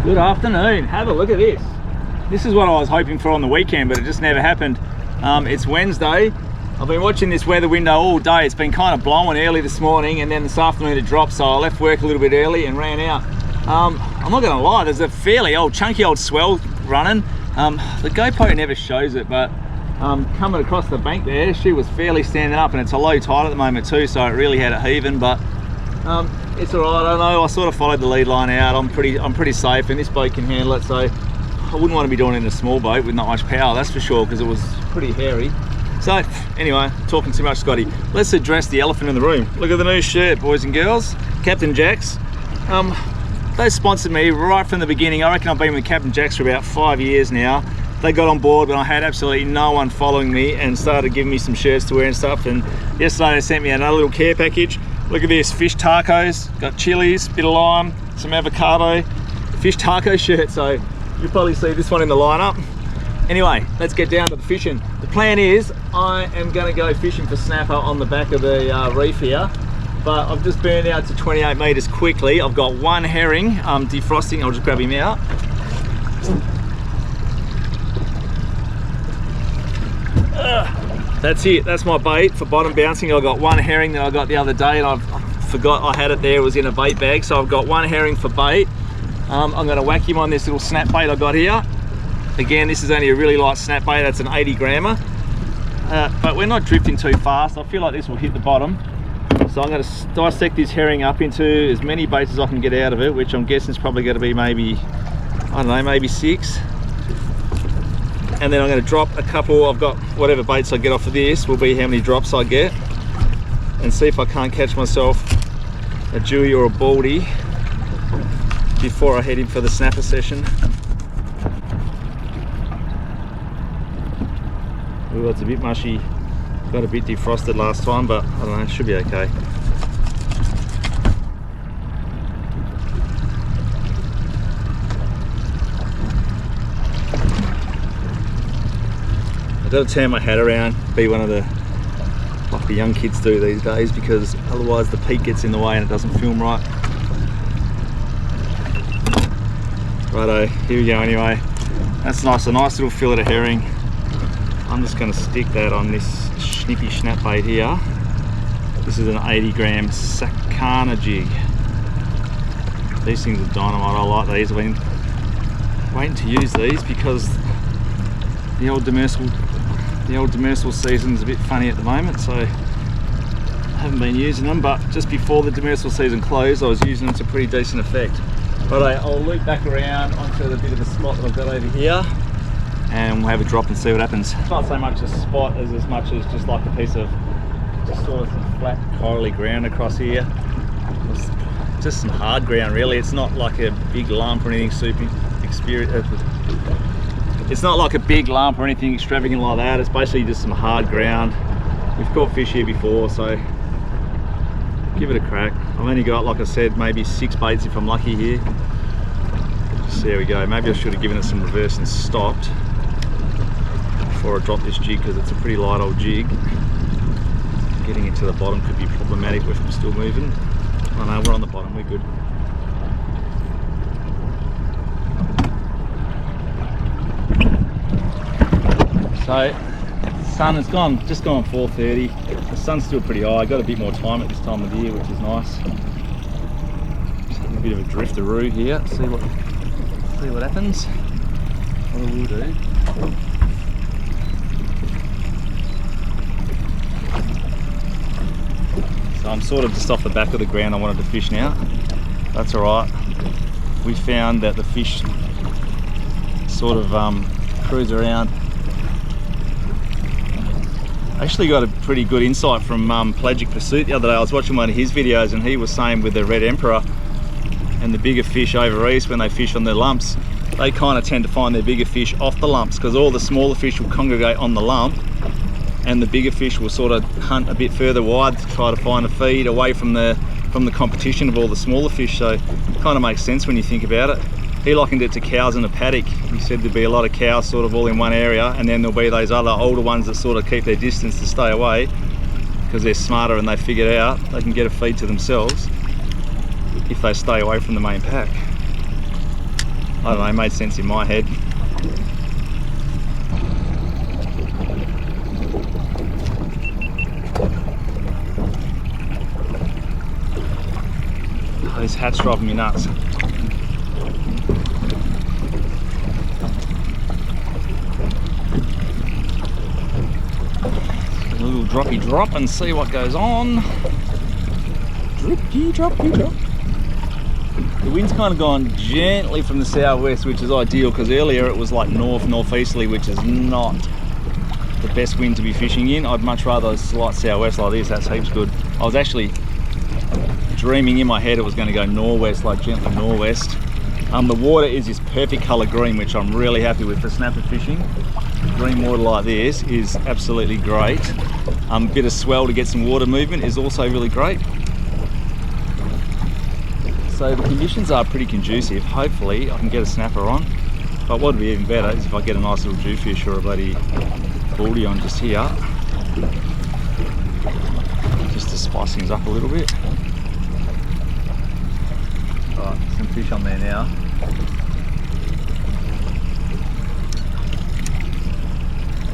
Good afternoon. Have a look at this. This is what I was hoping for on the weekend, but it just never happened. It's Wednesday. I've been watching this weather window all day. It's been kind of blowing early this morning, and then this afternoon it dropped, so I left work a little bit early and ran out. I'm not going to lie, there's a fairly chunky old swell running. The GoPro never shows it, but coming across the bank there, she was fairly standing up, and it's a low tide at the moment too, so it really had it heaving, but it's all right. I don't know, I sort of followed the lead line out. I'm pretty safe, and this boat can handle it, so I wouldn't want to be doing it in a small boat with not much power, that's for sure, because it was pretty hairy. So anyway, talking too much, Scotty. Let's address the elephant in the room. Look at the new shirt, boys and girls. Captain Jack's. They sponsored me right from the beginning. I reckon I've been with Captain Jack's for about 5 years now. They got on board when I had absolutely no one following me and started giving me some shirts to wear and stuff. And yesterday they sent me another little care package. Look at this, fish tacos. Got chilies, bit of lime, some avocado. Fish taco shirt, so you'll probably see this one in the lineup. Anyway, let's get down to the fishing. The plan is I am going to go fishing for snapper on the back of the reef here, but I've just burned out to 28 metres quickly. I've got one herring defrosting. I'll just grab him out. That's it, that's my bait for bottom bouncing. I got one herring that I got the other day, and I forgot I had it there. It was in a bait bag, so I've got one herring for bait. I'm going to whack him on this little snap bait I got here. Again, this is only a really light snap bait, that's an 80 grammer. But we're not drifting too fast. I feel like this will hit the bottom. So I'm going to dissect this herring up into as many baits as I can get out of it, which I'm guessing is probably going to be maybe, I don't know, maybe 6. And then I'm going to drop a couple. I've got whatever baits I get off of this will be how many drops I get. And see if I can't catch myself a dewy or a baldy before I head in for the snapper session. Ooh, it's a bit mushy. Got a bit defrosted last time, but I don't know, it should be okay. I've got to turn my hat around, be one of the, like the young kids do these days, because otherwise the peak gets in the way and it doesn't film right. Righto, here we go anyway. That's nice, a nice little fillet of herring. I'm just going to stick that on this snippy snap bait here. This is an 80 gram Sakana jig. These things are dynamite, I like these. I've been waiting to use these because the old demersal season's a bit funny at the moment, so I haven't been using them, but just before the demersal season closed I was using them to pretty decent effect. Right, I'll loop back around onto the bit of a spot that I've got over here, and we'll have a drop and see what happens. It's not so much a spot as much as just like a piece of just sort of some flat corally ground across here. It's just some hard ground really. It's not like a big lump or anything it's not like a big lump or anything extravagant like that. It's basically just some hard ground. We've caught fish here before, so give it a crack. I've only got, like I said, maybe 6 baits if I'm lucky here. So there we go. Maybe I should have given it some reverse and stopped before I drop this jig, because it's a pretty light old jig. Getting it to the bottom could be problematic if I'm still moving. Oh no, we're on the bottom, we're good. So the sun has just gone 4:30. The sun's still pretty high. I got a bit more time at this time of the year, which is nice. Just having a bit of a drifteroo here. See what happens. What I will do. So I'm sort of just off the back of the ground I wanted to fish now. That's alright. We found that the fish sort of cruise around. I actually got a pretty good insight from Pelagic Pursuit the other day. I was watching one of his videos and he was saying with the Red Emperor and the bigger fish over east, when they fish on their lumps, they kind of tend to find their bigger fish off the lumps, because all the smaller fish will congregate on the lump and the bigger fish will sort of hunt a bit further wide to try to find a feed away from the competition of all the smaller fish. So it kind of makes sense when you think about it. He likened it to cows in a paddock. He said there'd be a lot of cows sort of all in one area, and then there'll be those other older ones that sort of keep their distance to stay away because they're smarter and they figured out they can get a feed to themselves if they stay away from the main pack. I don't know, it made sense in my head. Oh, this hat's driving me nuts. A little droppy drop and see what goes on. Droppy, droppy, drop. The wind's kind of gone gently from the southwest, which is ideal because earlier it was like northeasterly, which is not the best wind to be fishing in. I'd much rather a slight southwest like this. That's heaps good. I was actually dreaming in my head it was going to go northwest, like gently northwest. The water is this perfect colour green, which I'm really happy with for snapper fishing. Green water like this is absolutely great. A bit of swell to get some water movement is also really great. So the conditions are pretty conducive. Hopefully I can get a snapper on. But what would be even better is if I get a nice little jewfish or a bloody baldy on just here. Just to spice things up a little bit. Alright, some fish on there now.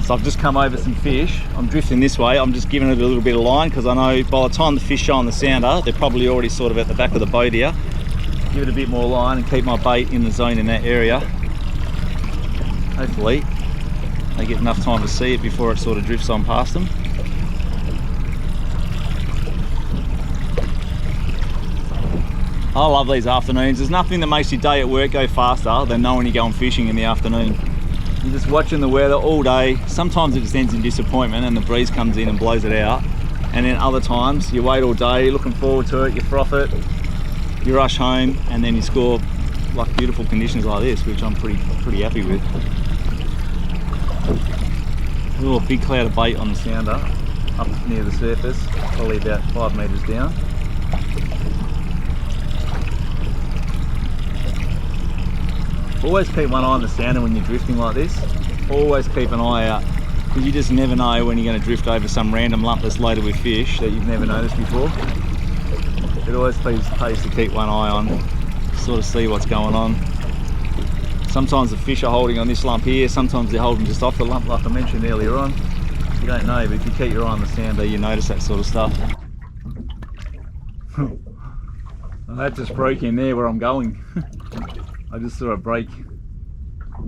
So I've just come over some fish. I'm drifting this way. I'm just giving it a little bit of line because I know by the time the fish show on the sounder, they're probably already sort of at the back of the boat here. Give it a bit more line and keep my bait in the zone in that area. Hopefully they get enough time to see it before it sort of drifts on past them. I love these afternoons. There's nothing that makes your day at work go faster than knowing you're going fishing in the afternoon. You're just watching the weather all day. Sometimes it just ends in disappointment and the breeze comes in and blows it out. And then other times you wait all day, looking forward to it, you froth it, you rush home, and then you score like beautiful conditions like this, which I'm pretty happy with. A little big cloud of bait on the sounder up near the surface, probably about 5 metres down. Always keep one eye on the sounder when you're drifting like this. Always keep an eye out, because you just never know when you're going to drift over some random lump that's loaded with fish that you've never noticed before. It always pays to keep one eye on, sort of see what's going on. Sometimes the fish are holding on this lump here, sometimes they're holding just off the lump like I mentioned earlier on. You don't know, but if you keep your eye on the sounder, you notice that sort of stuff. Well, that just broke in there where I'm going. I just saw a break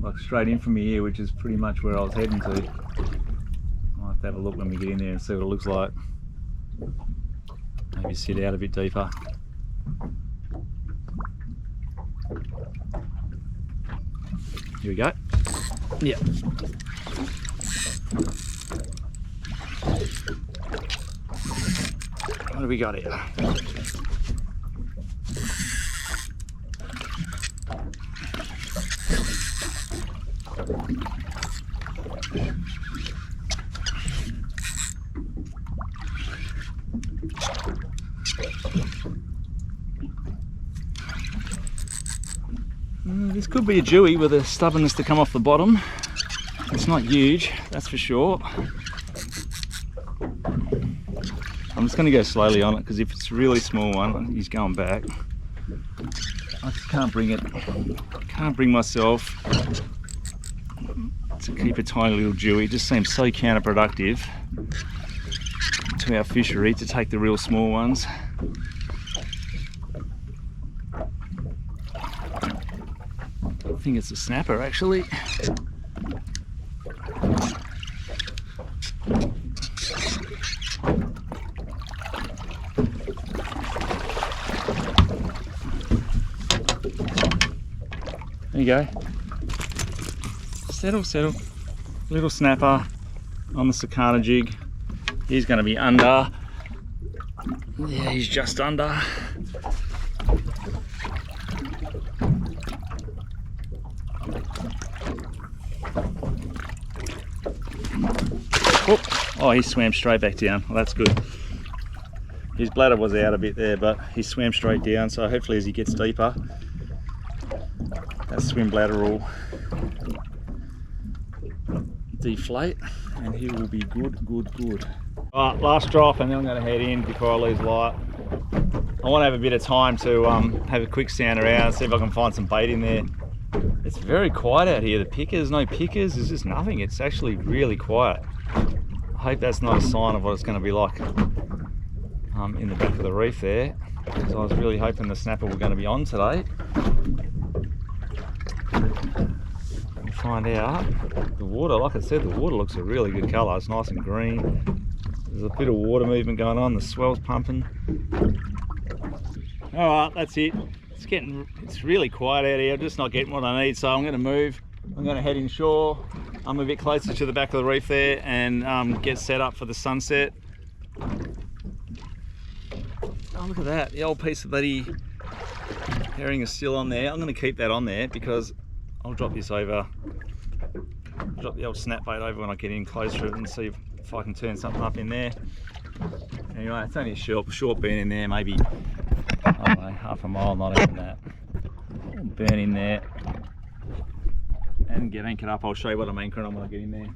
like straight in from me here, which is pretty much where I was heading to. I'll have to have a look when we get in there and see what it looks like. Maybe sit out a bit deeper. Here we go. Yeah. What do we got here? This could be a dewy with a stubbornness to come off the bottom. It's not huge, that's for sure. I'm just going to go slowly on it, because if it's a really small one, he's going back. I just can't bring it. Can't bring myself to keep a tiny little dewy. It just seems so counterproductive to our fishery to take the real small ones. I think it's a snapper actually. There you go. Settle, settle. Little snapper on the Scotty jig. He's going to be under. Yeah, he's just under. Oh, he swam straight back down. Well, that's good. His bladder was out a bit there, but he swam straight down, so hopefully as he gets deeper, that swim bladder will deflate and he will be good, good, good. All right, last drop and then I'm going to head in before I lose light. I want to have a bit of time to have a quick sound around, see if I can find some bait in there. It's very quiet out here. The pickers, no pickers, there's just nothing. It's actually really quiet. I hope that's not a sign of what it's going to be like in the back of the reef there, because I was really hoping the snapper were going to be on today. We'll find out. The water, like I said, the water looks a really good colour. It's nice and green. There's a bit of water movement going on. The swell's pumping. All right, that's it. It's really quiet out here. I'm just not getting what I need, so I'm going to move. I'm going to head inshore. I'm a bit closer to the back of the reef there and get set up for the sunset. Oh, look at that. The old piece of bloody herring is still on there. I'm going to keep that on there because I'll drop this over. Drop the old snap bait over when I get in closer and see if I can turn something up in there. Anyway, it's only a short burn in there, maybe, I don't know, half a mile, not even that. I'll burn in there and get anchored up. I'll show you what I'm anchoring on when I get in there.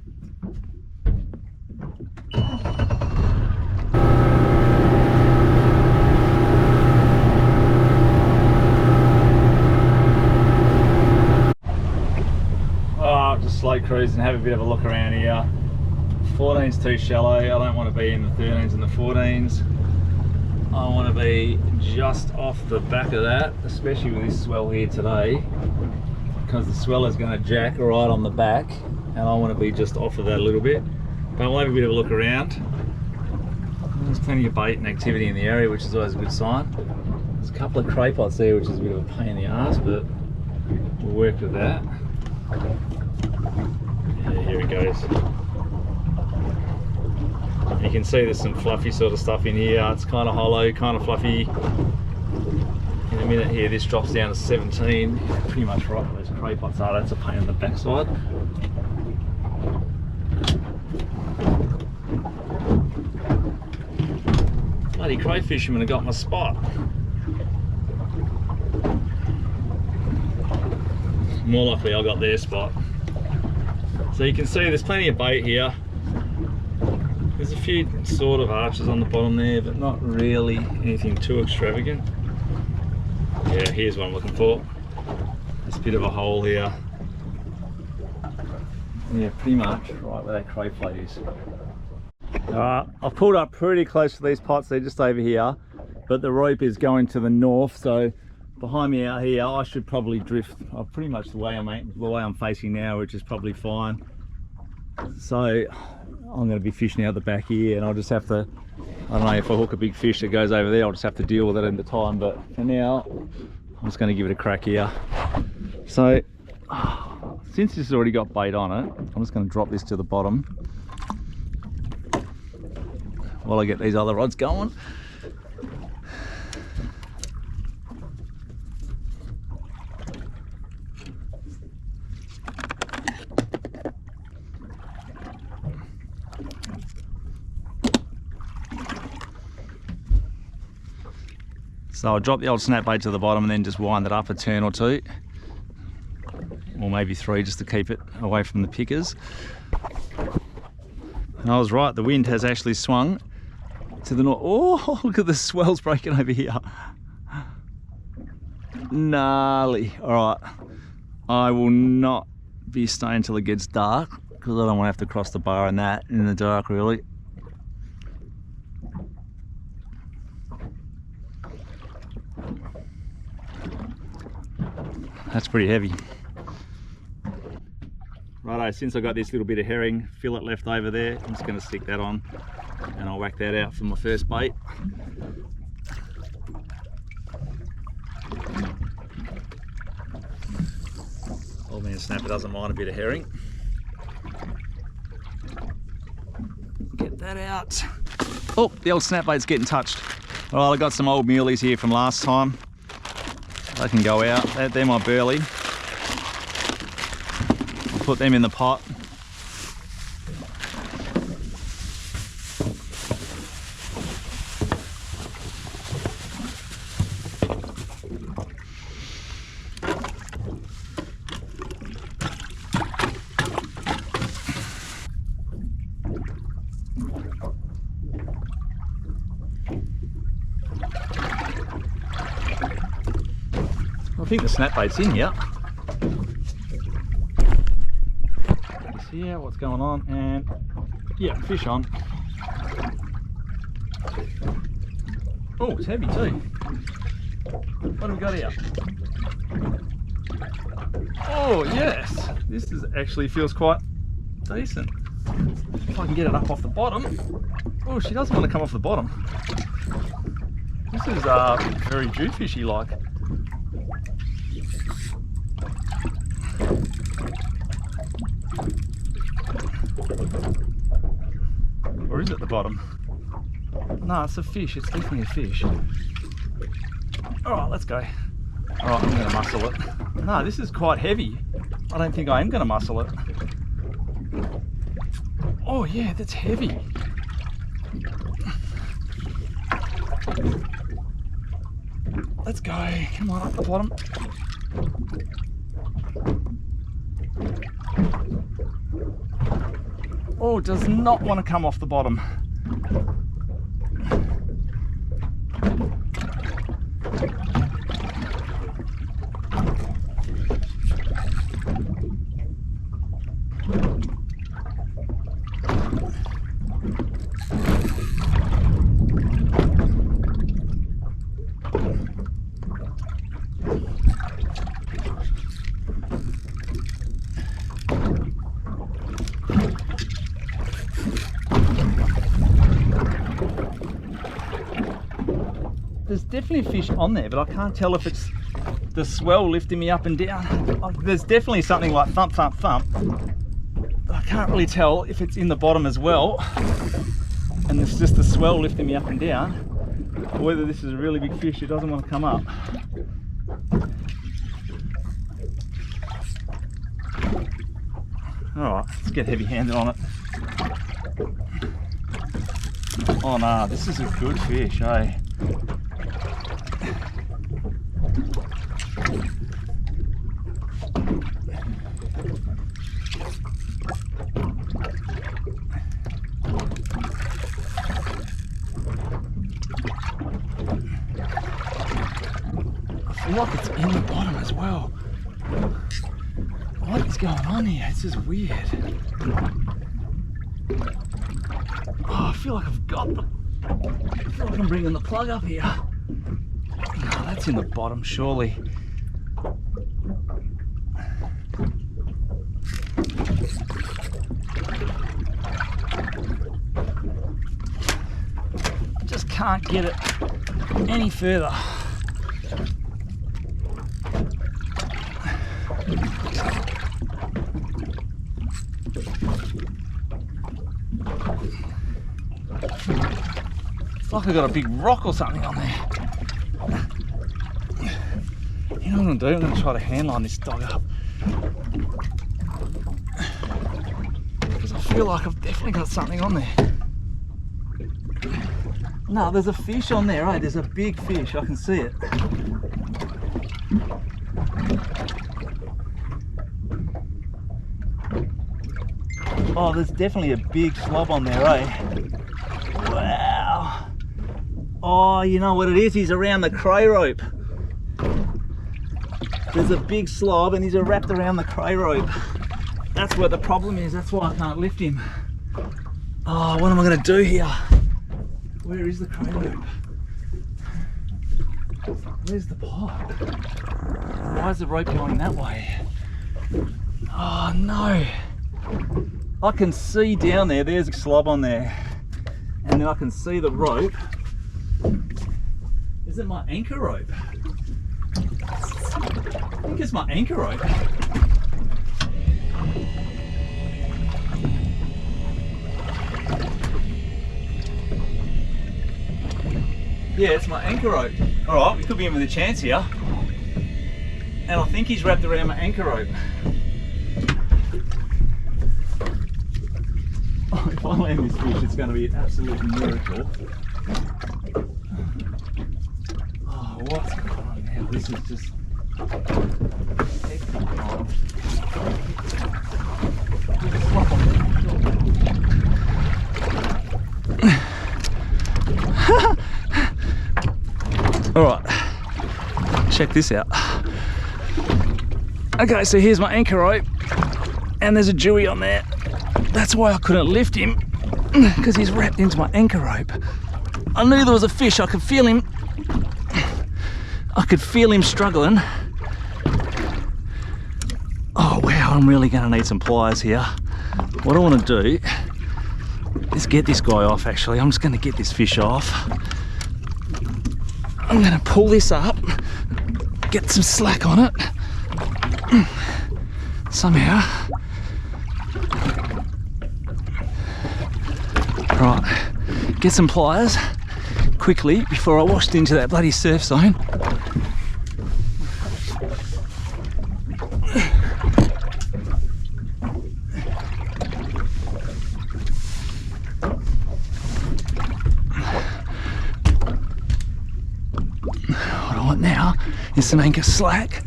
Oh, just slow cruise and have a bit of a look around here. 14's too shallow. I don't want to be in the 13s and the 14s. I want to be just off the back of that, especially with this swell here today, because the swell is going to jack right on the back and I want to be just off of that a little bit. But we'll have a bit of a look around. There's plenty of bait and activity in the area, which is always a good sign. There's a couple of crapots there, which is a bit of a pain in the ass, but we'll work with that. Yeah, here it goes. You can see there's some fluffy sort of stuff in here. It's kind of hollow, kind of fluffy. In a minute here, this drops down to 17. Pretty much right where those crapots are. That's a pain in the backside. Bloody crayfish fishermen have got my spot. More likely I got their spot. So you can see there's plenty of bait here. There's a few sort of arches on the bottom there, but not really anything too extravagant. Yeah, here's what I'm looking for. This bit of a hole here. Yeah, pretty much right where that crayfish is. I've pulled up pretty close to these pots. They're just over here, but the rope is going to the north, so behind me out here I should probably drift pretty much the way I'm facing now, which is probably fine. So I'm going to be fishing out the back here, and I'll just have to, I don't know, if I hook a big fish that goes over there, I'll just have to deal with it in the time, but for now I'm just going to give it a crack here. So since this has already got bait on it, I'm just going to drop this to the bottom while I get these other rods going. So I'll drop the old snap bait to the bottom and then just wind it up a turn or two, or maybe 3, just to keep it away from the pickers. And I was right, the wind has actually swung to the north. Oh, look at the swells breaking over here. Gnarly. All right, I will not be staying until it gets dark, because I don't want to have to cross the bar and that in the dark really. That's pretty heavy. Righto, since I got this little bit of herring fillet left over there, I'm just going to stick that on and I'll whack that out for my first bait. Old man Snapper doesn't mind a bit of herring. Get that out. Oh, the old snap bait's getting touched. All right, I got some old muleys here from last time. They can go out. They're my burley. I'll put them in the pot. I think the snap bait's in here. here, what's going on, and yeah, fish on. Oh, it's heavy too. What have we got here? Oh yes, this is actually feels quite decent. If I can get it up off the bottom. Oh, she doesn't want to come off the bottom. This is very jewfishy like. Or is it the bottom? No, it's a fish. It's definitely a fish. Alright, let's go. Alright, I'm going to muscle it. No, this is quite heavy. I don't think I am going to muscle it. Oh yeah, that's heavy. Let's go. Come on, up the bottom. Oh, does not want to come off the bottom. There's definitely a fish on there, but I can't tell if it's the swell lifting me up and down. There's definitely something like thump, thump, thump. But I can't really tell if it's in the bottom as well, and it's just the swell lifting me up and down, or whether this is a really big fish who doesn't want to come up. Alright, let's get heavy-handed on it. Oh no, this is a good fish, eh? I feel like it's in the bottom as well. What is going on here? This is weird. Oh, I feel like I've got the... I feel like I'm bringing the plug up here. No, that's in the bottom, surely. I just can't get it any further. It's like I've got a big rock or something on there. You know what I'm doing? I'm going to try to handline this dog up. Because I feel like I've definitely got something on there. No, there's a fish on there, right? There's a big fish, I can see it. Oh, there's definitely a big slob on there, eh? Wow. Oh, you know what it is? He's around the cray rope. There's a big slob and he's wrapped around the cray rope. That's what the problem is. That's why I can't lift him. Oh, what am I going to do here? Where is the cray rope? Where's the pot? Why is the rope going that way? Oh no. I can see down there, there's a slob on there. And then I can see the rope. Is it my anchor rope? I think it's my anchor rope. Yeah, it's my anchor rope. Alright, we could be in with a chance here. And I think he's wrapped around my anchor rope. Oh, if I land this fish, it's going to be an absolute miracle. Oh, what's going on now? This is just... Alright, check this out. Okay, so here's my anchor rope, And there's a dewy on there. That's why I couldn't lift him, because he's wrapped into my anchor rope. I knew there was a fish. I could feel him. I could feel him struggling. Oh wow, I'm really going to need some pliers here. What I want to do is get this guy off. Actually, I'm just going to get this fish off. I'm going to pull this up, get some slack on it somehow. Right, get some pliers quickly before I washed into that bloody surf zone. What I want now is some anchor slack.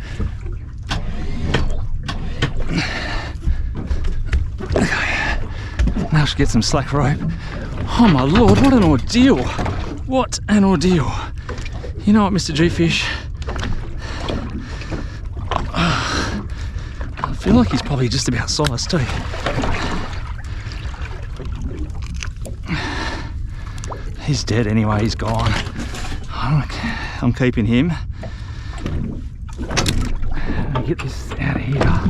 Okay, now I should get some slack rope. Oh my lord, what an ordeal! What an ordeal! You know what, Mr. G-Fish? I feel like he's probably just about size too. He's dead anyway, he's gone. I'm keeping him. Let me get this out of here.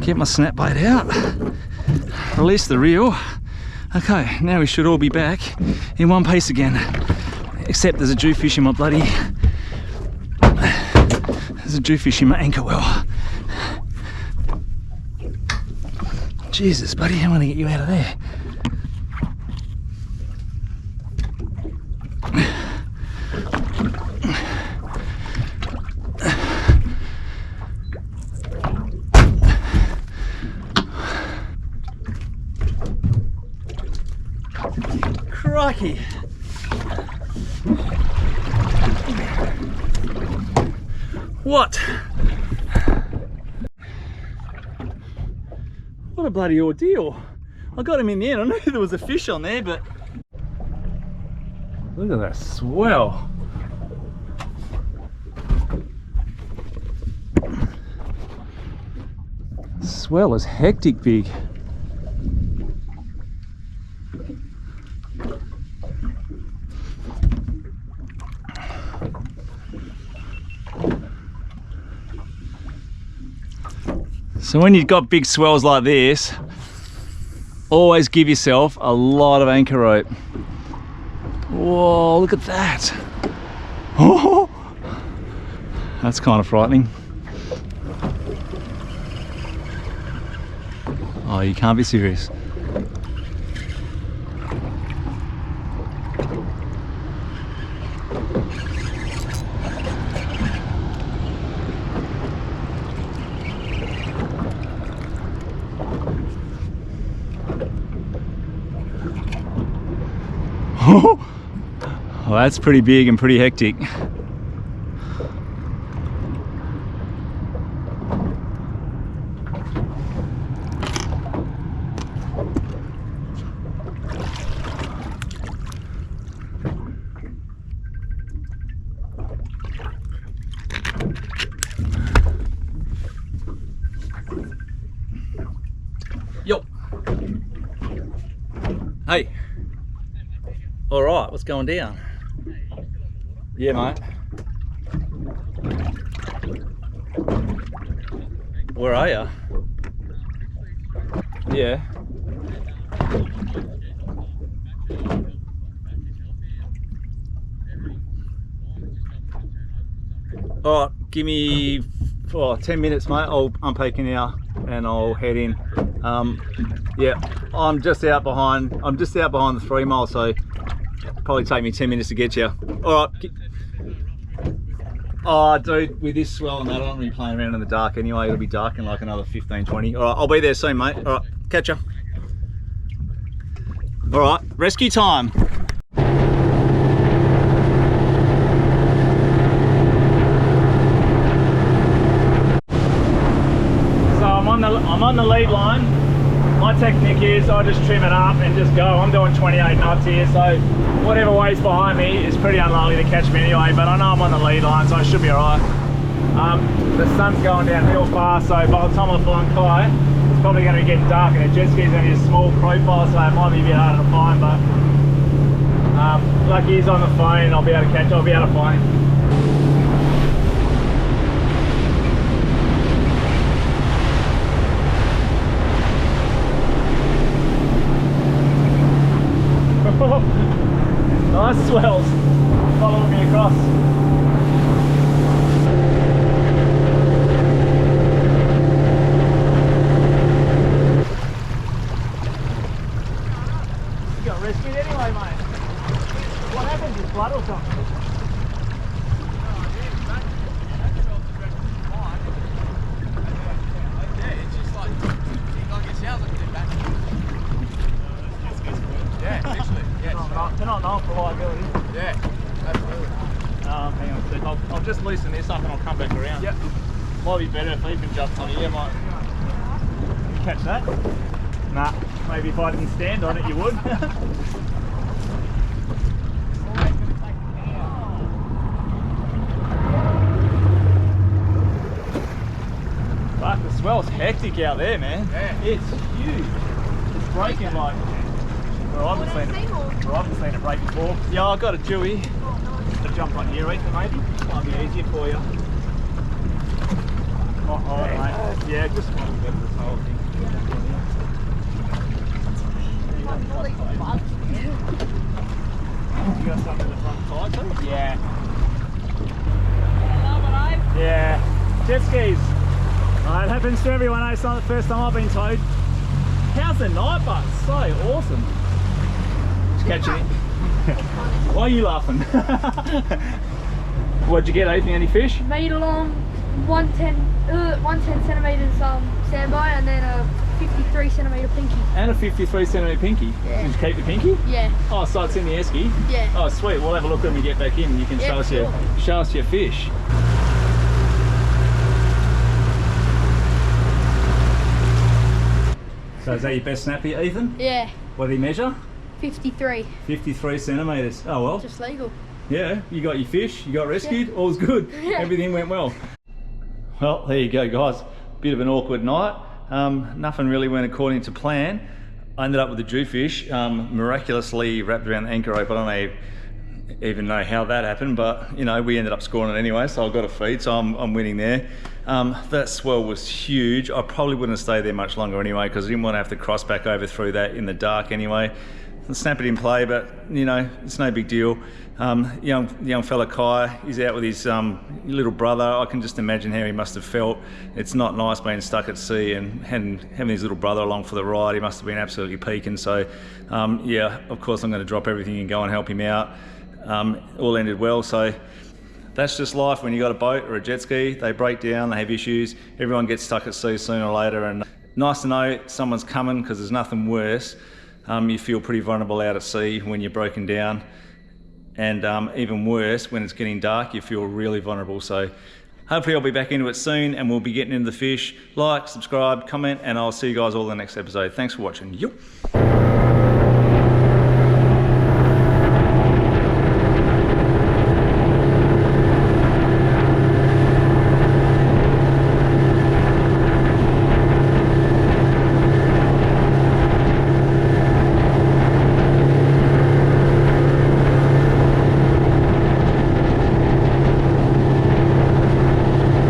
Get my snap bait out. Release the reel. Okay, now we should all be back in one piece again. Except there's a jewfish in my bloody... There's a jewfish in my anchor well. Jesus, buddy, I want to get you out of there. Crikey. What? What a bloody ordeal. I got him in the end. I knew there was a fish on there, but look at that swell. Swell is hectic big. So when you've got big swells like this, always give yourself a lot of anchor rope. Whoa, look at that. Oh, that's kind of frightening. Oh, you can't be serious. Well, that's pretty big and pretty hectic. Yo. Hey. All right, what's going down? Yeah, mate. Where are you? Yeah. All right, give me 10 minutes, mate. I'll unpack now and I'll head in. Yeah, I'm just out behind the 3 mile, so probably take me 10 minutes to get you. All right. Oh, dude, with this swell and that, I don't really play around in the dark anyway. It'll be dark in like another 15, 20. All right, I'll be there soon, mate. All right, catch ya. All right, rescue time. So I'm on the lead line. My technique is I just trim it up and just go. I'm doing 28 knots here, so whatever wave's behind me is pretty unlikely to catch me anyway, but I know I'm on the lead line, so I should be all right. The sun's going downhill fast, so by the time I find Kai, it's probably going to be getting dark, and the jet ski's only a small profile, so it might be a bit harder to find, but lucky he's on the phone, I'll be able to find him. Nice swells, following me across. You got rescued anyway, mate. What happened? Just blood or something? Yeah, it's just like it sounds like a bit back. Yeah, literally. Yeah, They're not known for liability. yeah, absolutely. Hang on a sec. I'll just loosen this up and I'll come back around. Yep. Might be better if Ethan jumps on here, mate. You catch that? Nah. Maybe if I didn't stand on it, you would. Fuck, the swell's hectic out there, man. Yeah. It's huge. It's breaking like... Well, I haven't seen it break before. Yeah, I got a Dewey. To jump on here, Ethan, maybe. Might be easier for you. Oh, mate. Yeah, just want to get this whole thing. You got something in the front side too? Yeah. Yeah. Jet skis. It happens to everyone, eh? It's not the first time I've been towed. How's the night bus? So awesome. Just catching it. Why are you laughing? What'd you get, Ethan? Any fish? Made along 110 centimeters sandby and then a 53 centimeter pinky. And a 53 centimeter pinky. Yeah. Did you keep the pinky? Yeah. Oh, so it's in the esky? Yeah. Oh, sweet. We'll have a look when we get back in. You can Yeah, show us your fish. So is that your best snappy, Ethan? Yeah. What did he measure? 53. 53 centimetres. Oh well. Just legal. Yeah, you got your fish, you got rescued, all's good. Yeah. Everything went well. Well, there you go, guys. Bit of an awkward night. Nothing really went according to plan. I ended up with a jewfish, miraculously wrapped around the anchor rope. I don't even know how that happened, but you know, we ended up scoring it anyway, so I got a feed, so I'm winning there. That swell was huge. I probably wouldn't have stayed there much longer anyway, because I didn't want to have to cross back over through that in the dark anyway. Snap it in play, but you know, it's no big deal. Young fella Kai, he's out with his little brother. I can just imagine how he must have felt. It's not nice being stuck at sea and having his little brother along for the ride. He must have been absolutely peaking. So yeah, of course I'm going to drop everything and go and help him out. All ended well, so that's just life when you got a boat or a jet ski. They break down, they have issues. Everyone gets stuck at sea sooner or later, and nice to know someone's coming, because there's nothing worse. You feel pretty vulnerable out at sea when you're broken down, and even worse when it's getting dark, you feel really vulnerable. So hopefully I'll be back into it soon, and we'll be getting into the fish. Like, subscribe, comment, and I'll see you guys all in the next episode. Thanks for watching. Yup.